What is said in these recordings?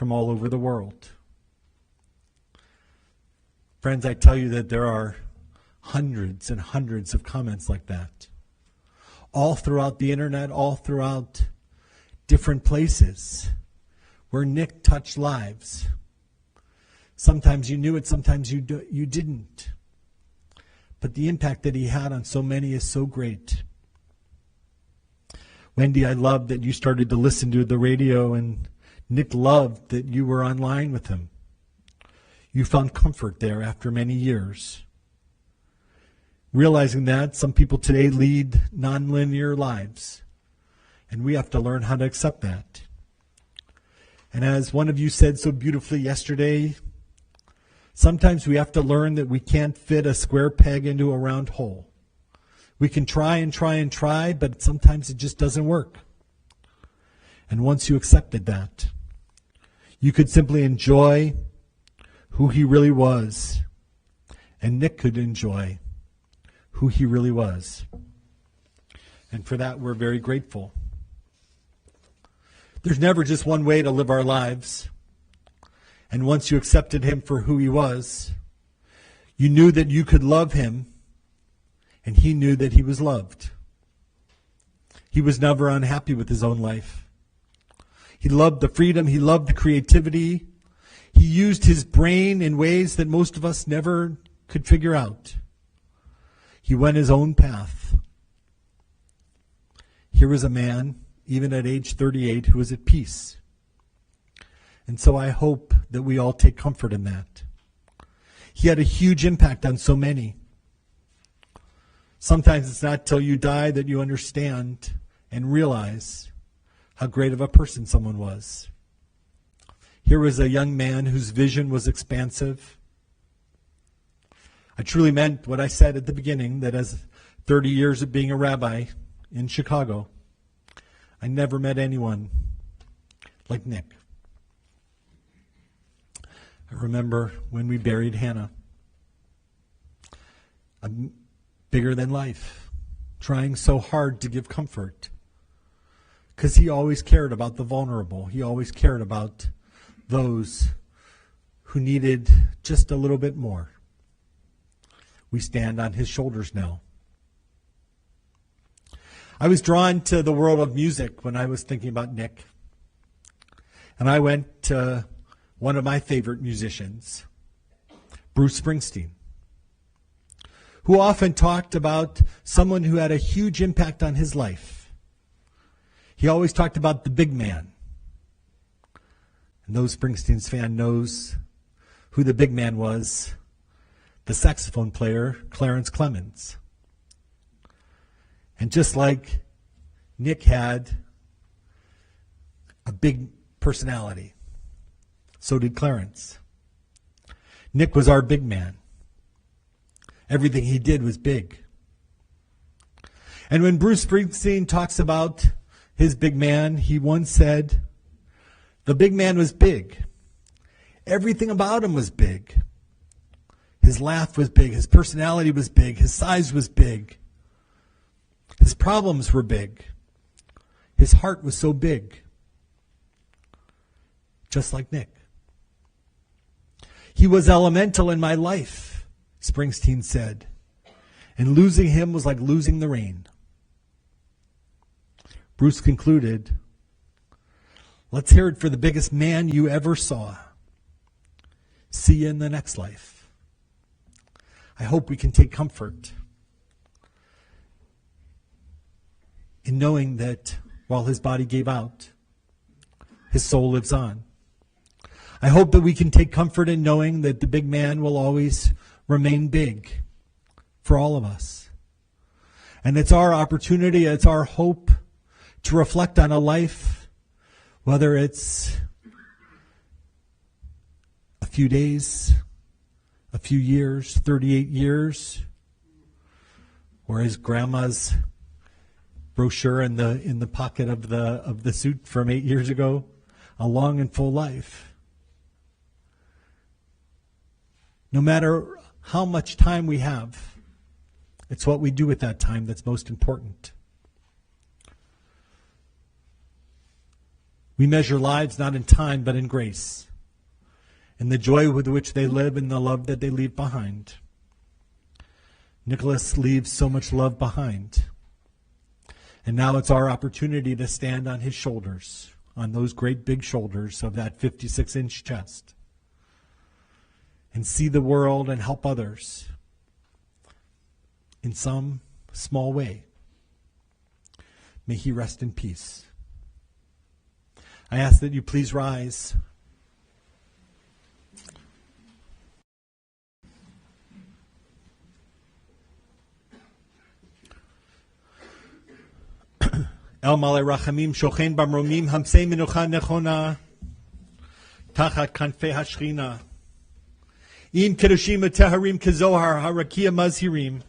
from all over the world. Friends, I tell you that there are hundreds and hundreds of comments like that, all throughout the internet, all throughout different places where Nick touched lives. Sometimes you knew it, sometimes you didn't. But the impact that he had on so many is so great. Wendy, I love that you started to listen to the radio, and Nick loved that you were online with him. You found comfort there after many years. Realizing that some people today lead nonlinear lives, and we have to learn how to accept that. And as one of you said so beautifully yesterday, sometimes we have to learn that we can't fit a square peg into a round hole. We can try and try and try, but sometimes it just doesn't work. And once you accepted that, you could simply enjoy who he really was, and Nick could enjoy who he really was. And for that, we're very grateful. There's never just one way to live our lives. And once you accepted him for who he was, you knew that you could love him, and he knew that he was loved. He was never unhappy with his own life. He loved the freedom. He loved the creativity. He used his brain in ways that most of us never could figure out. He went his own path. Here was a man, even at age 38, who was at peace. And so I hope that we all take comfort in that. He had a huge impact on so many. Sometimes it's not till you die that you understand and realize how great of a person someone was. Here was a young man whose vision was expansive. I truly meant what I said at the beginning, that as 30 years of being a rabbi in Chicago, I never met anyone like Nick. I remember when we buried Hannah, bigger than life, trying so hard to give comfort, because he always cared about the vulnerable. He always cared about those who needed just a little bit more. We stand on his shoulders now. I was drawn to the world of music when I was thinking about Nick. And I went to one of my favorite musicians, Bruce Springsteen, who often talked about someone who had a huge impact on his life. He always talked about the big man. And those Springsteen's fan knows who the big man was, the saxophone player, Clarence Clemens. And just like Nick had a big personality, so did Clarence. Nick was our big man. Everything he did was big. And when Bruce Springsteen talks about his big man, he once said, the big man was big. Everything about him was big. His laugh was big. His personality was big. His size was big. His problems were big. His heart was so big. Just like Nick. He was elemental in my life, Springsteen said. And losing him was like losing the rain. Bruce concluded, let's hear it for the biggest man you ever saw. See you in the next life. I hope we can take comfort in knowing that while his body gave out, his soul lives on. I hope that we can take comfort in knowing that the big man will always remain big for all of us. And it's our opportunity, it's our hope to reflect on a life, whether it's a few days, a few years, 38 years, or his grandma's brochure in the pocket of the suit from 8 years ago, a long and full life. No matter how much time we have, it's what we do with that time that's most important. We measure lives not in time but in grace, in the joy with which they live and the love that they leave behind. Nicholas leaves so much love behind. And now it's our opportunity to stand on his shoulders, on those great big shoulders of that 56-inch chest, and see the world and help others in some small way. May he rest in peace. I ask that you please rise. El Malay Rachamim Shochen Bamromim Hamsei Menucha Nechona Tachat Kanfei Hashchina Im Kedoshim Teharim Kezohar Harakia Mazhirim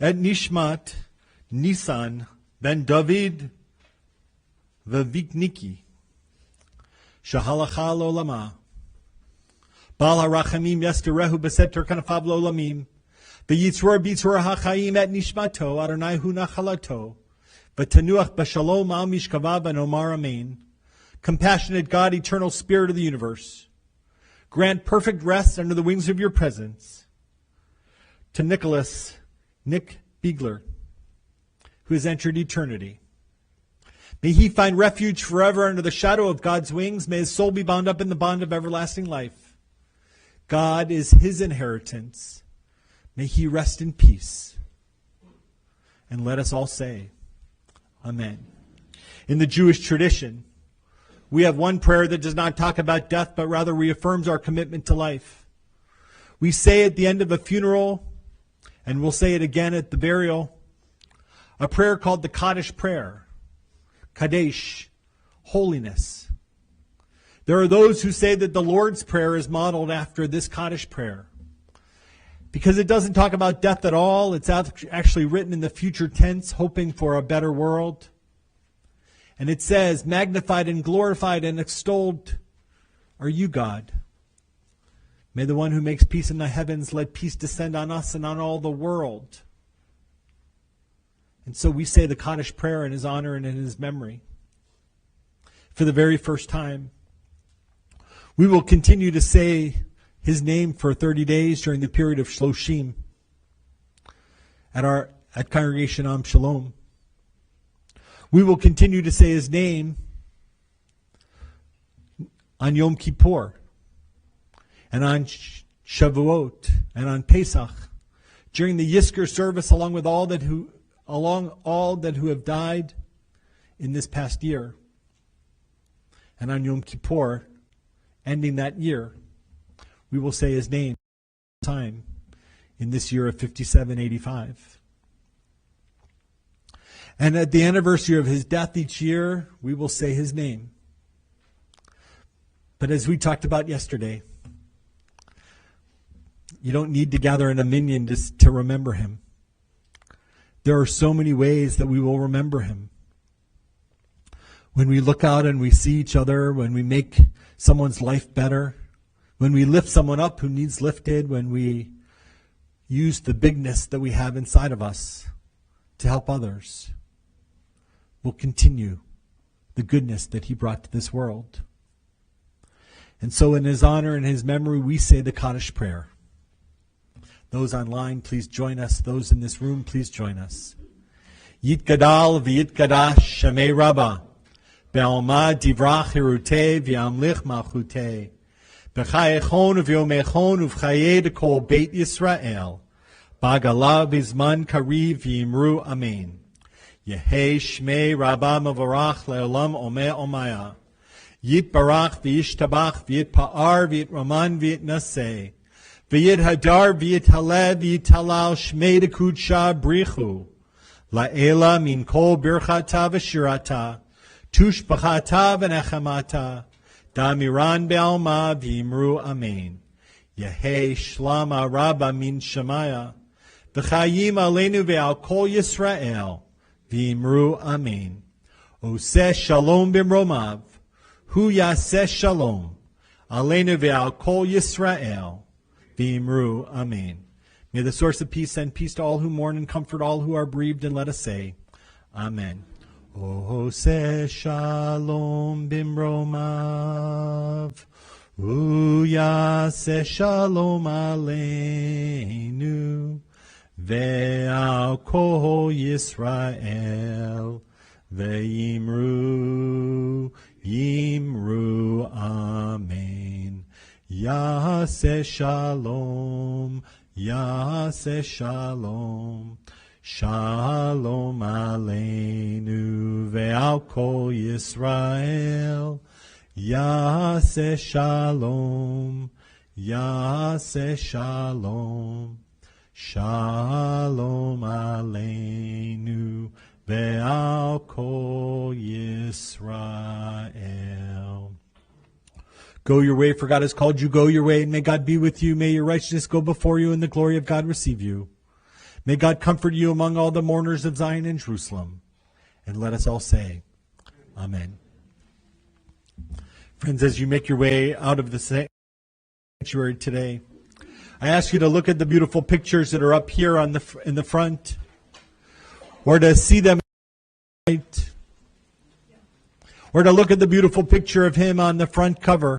Et Nishmat Nisan Ben David Vavikniki Shahalacha Lolama Bal HaRachamim Yesterehu Beseter Kanafav Lolamim V'yitzror Bitzror HaChaim Et Nishmato Adonai Hu Nachalato V'tanuach b'shalom al mishkavav and omar amen. Compassionate God, eternal Spirit of the universe, grant perfect rest under the wings of your presence to Nick Biegler, who has entered eternity. May he find refuge forever under the shadow of God's wings. May his soul be bound up in the bond of everlasting life. God is his inheritance. May he rest in peace. And let us all say, Amen. In the Jewish tradition, we have one prayer that does not talk about death, but rather reaffirms our commitment to life. We say at the end of a funeral, and we'll say it again at the burial, a prayer called the Kaddish prayer. Kadesh, holiness. There are those who say that the Lord's Prayer is modeled after this Kaddish prayer, because it doesn't talk about death at all. It's actually written in the future tense, hoping for a better world. And it says, magnified and glorified and extolled are you, God. May the one who makes peace in the heavens let peace descend on us and on all the world. And so we say the Kaddish prayer in his honor and in his memory. For the very first time, we will continue to say his name for 30 days during the period of Shloshim at Congregation Am Shalom. We will continue to say his name on Yom Kippur and on Shavuot and on Pesach during the Yizkor service, along all that who have died in this past year, and on Yom Kippur, ending that year. We will say his name time in this year of 5785. And at the anniversary of his death each year, we will say his name. But as we talked about yesterday, you don't need to gather in a minyan to remember him. There are so many ways that we will remember him. When we look out and we see each other, when we make someone's life better, when we lift someone up who needs lifted, when we use the bigness that we have inside of us to help others, we'll continue the goodness that he brought to this world. And so in his honor and his memory, we say the Kaddish prayer. Those online, please join us. Those in this room, please join us. Yitgadal v'yitgadash Shemei Rabbah, be'alma divrach hirutei v'yamlich malchutei, b'chayechon v'yomechon uv'chayei dekol Beit Yisrael, b'agala v'zman kariv v'yimru amen. Yehei Shmei Rabbah mevorach le'olam omeh omaya. Yitbarach v'yishtabach v'yitpa'ar v'yitraman v'yitnaseh. V'yithadar v'yithaleh v'yithalal Shmei dekudsha brichu. La'ela min kol birchata v'shirata. Tushbachata v'nechamata. Damiran be'alma v'yimru amen. Yehei shlama rabba min shemaya. V'chayim aleinu ve'al kol Yisrael. V'yimru amen. Oseh shalom b'mromav. Hu yaseh shalom. Aleinu ve'al kol Yisrael. V'yimru amen. May the source of peace send peace to all who mourn and comfort all who are bereaved, and let us say, Amen. Ose shalom bimromav. Uyase shalom aleinu. Ve'al kol Yisrael. Ve'imru. Yimru. Amen. Yase shalom. Yase shalom. Shalom aleinu ve'al kol Yisrael. Yase shalom. Yase shalom. Shalom aleinu ve'al kol Yisrael. Go your way, for God has called you. Go your way, and may God be with you. May your righteousness go before you, and the glory of God receive you. May God comfort you among all the mourners of Zion and Jerusalem. And let us all say, Amen. Friends, as you make your way out of the sanctuary today, I ask you to look at the beautiful pictures that are up here in the front, or to see them right, or to look at the beautiful picture of him on the front cover.